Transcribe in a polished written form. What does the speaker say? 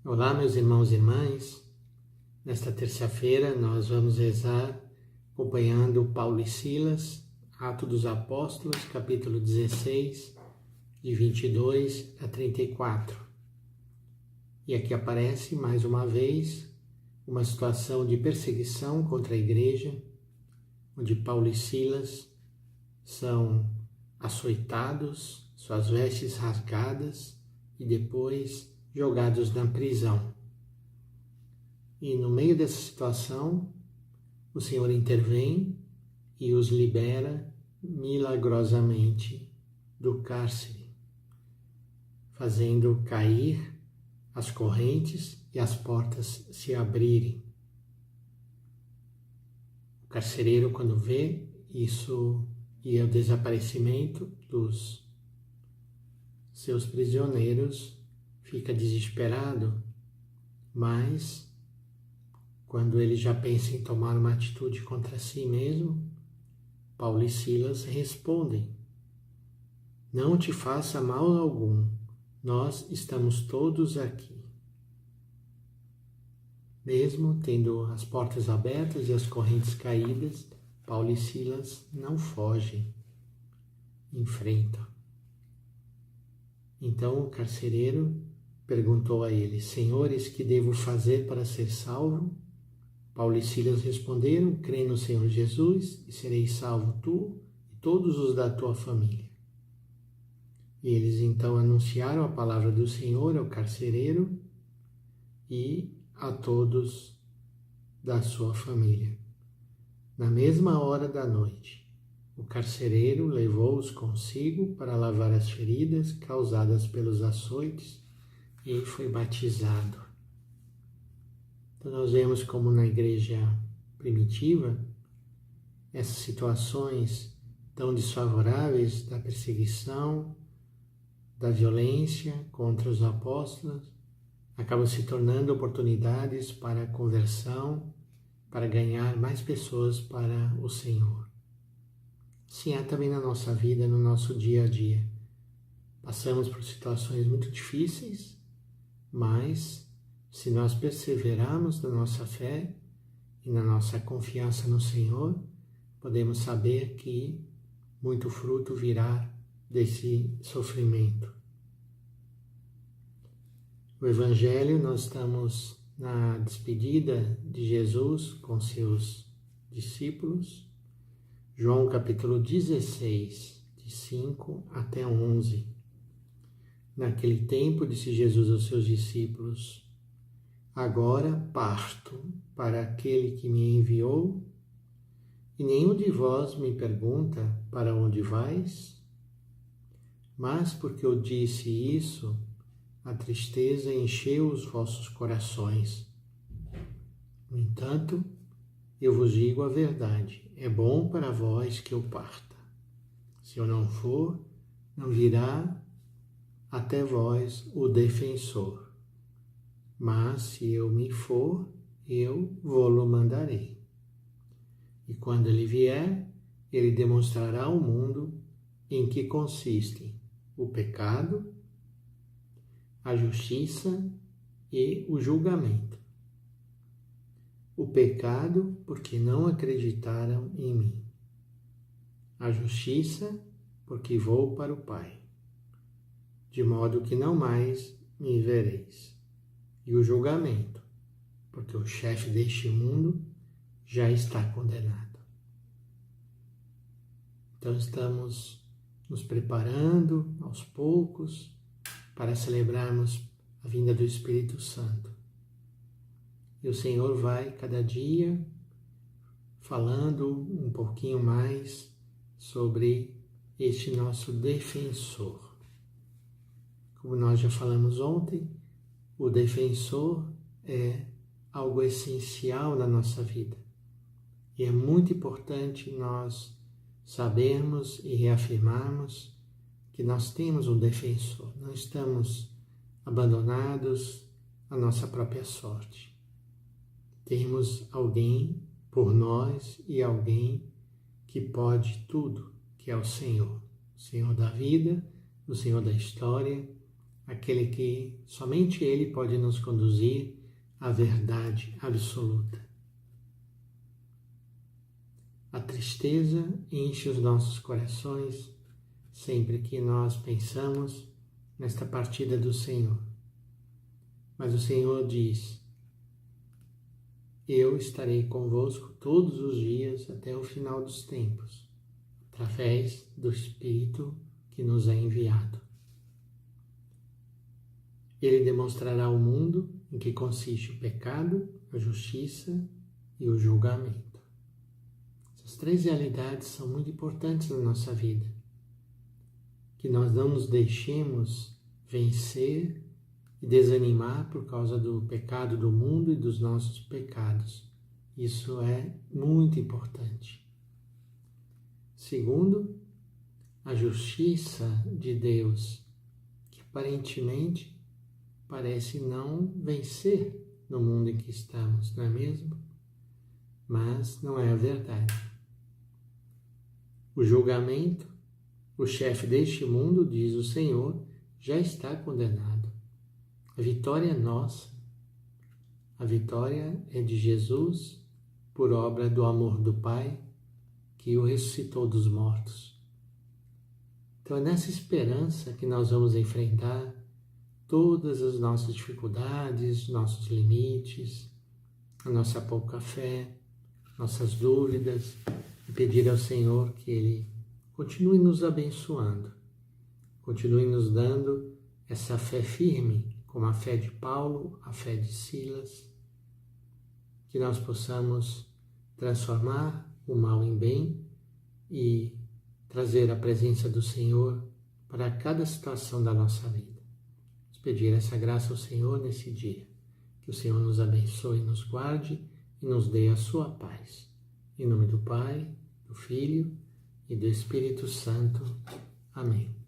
Olá, meus irmãos e irmãs. Nesta terça-feira nós vamos rezar acompanhando Paulo e Silas, Atos dos Apóstolos, capítulo 16, de 22 a 34. E aqui aparece mais uma vez uma situação de perseguição contra a igreja, onde Paulo e Silas são açoitados, suas vestes rasgadas e depois jogados na prisão. E no meio dessa situação, o Senhor intervém e os libera milagrosamente do cárcere, fazendo cair as correntes e as portas se abrirem. O carcereiro, quando vê isso e o desaparecimento dos seus prisioneiros, fica desesperado, mas quando ele já pensa em tomar uma atitude contra si mesmo, Paulo e Silas respondem: "Não te faça mal algum, nós estamos todos aqui." Mesmo tendo as portas abertas e as correntes caídas, Paulo e Silas não fogem, enfrentam. Então o carcereiro perguntou a ele: "Senhores, que devo fazer para ser salvo?" Paulo e Silas responderam: "Crê no Senhor Jesus e sereis salvo tu e todos os da tua família." E eles então anunciaram a palavra do Senhor ao carcereiro e a todos da sua família. Na mesma hora da noite, o carcereiro levou-os consigo para lavar as feridas causadas pelos açoites e foi batizado. Então nós vemos como na igreja primitiva, essas situações tão desfavoráveis da perseguição, da violência contra os apóstolos, acabam se tornando oportunidades para a conversão, para ganhar mais pessoas para o Senhor. Sim, há também na nossa vida, no nosso dia a dia. Passamos por situações muito difíceis, mas se nós perseverarmos na nossa fé e na nossa confiança no Senhor, podemos saber que muito fruto virá desse sofrimento. O Evangelho, nós estamos na despedida de Jesus com seus discípulos, João capítulo 16, de 5 até 11. Naquele tempo, disse Jesus aos seus discípulos: "Agora parto para aquele que me enviou, e nenhum de vós me pergunta: para onde vais? Mas porque eu disse isso, a tristeza encheu os vossos corações. No entanto, eu vos digo a verdade: é bom para vós que eu parta. Se eu não for, não virá até vós o defensor. Mas se eu me for, eu vô-lo mandarei. E quando ele vier, ele demonstrará ao mundo em que consistem o pecado, a justiça e o julgamento. O pecado, porque não acreditaram em mim. A justiça, porque vou para o Pai, de modo que não mais me vereis. E o julgamento, porque o chefe deste mundo já está condenado." Então estamos nos preparando aos poucos para celebrarmos a vinda do Espírito Santo. E o Senhor vai cada dia falando um pouquinho mais sobre este nosso defensor. Como nós já falamos ontem, o defensor é algo essencial na nossa vida. E é muito importante nós sabermos e reafirmarmos que nós temos um defensor. Não estamos abandonados à nossa própria sorte. Temos alguém por nós e alguém que pode tudo, que é o Senhor. O Senhor da vida, o Senhor da história, aquele que somente Ele pode nos conduzir à verdade absoluta. A tristeza enche os nossos corações sempre que nós pensamos nesta partida do Senhor. Mas o Senhor diz: eu estarei convosco todos os dias até o final dos tempos, através do Espírito que nos é enviado. Ele demonstrará ao mundo em que consiste o pecado, a justiça e o julgamento. Essas três realidades são muito importantes na nossa vida. Que nós não nos deixemos vencer e desanimar por causa do pecado do mundo e dos nossos pecados. Isso é muito importante. Segundo, a justiça de Deus, que aparentemente parece não vencer no mundo em que estamos, não é mesmo? Mas não é a verdade. O julgamento, o chefe deste mundo, diz o Senhor, já está condenado. A vitória é nossa. A vitória é de Jesus, por obra do amor do Pai, que o ressuscitou dos mortos. Então é nessa esperança que nós vamos enfrentar todas as nossas dificuldades, nossos limites, a nossa pouca fé, nossas dúvidas, e pedir ao Senhor que Ele continue nos abençoando, continue nos dando essa fé firme, como a fé de Paulo, a fé de Silas, que nós possamos transformar o mal em bem e trazer a presença do Senhor para cada situação da nossa vida. Vamos pedir essa graça ao Senhor nesse dia, que o Senhor nos abençoe, nos guarde e nos dê a sua paz. Em nome do Pai, do Filho e do Espírito Santo. Amém.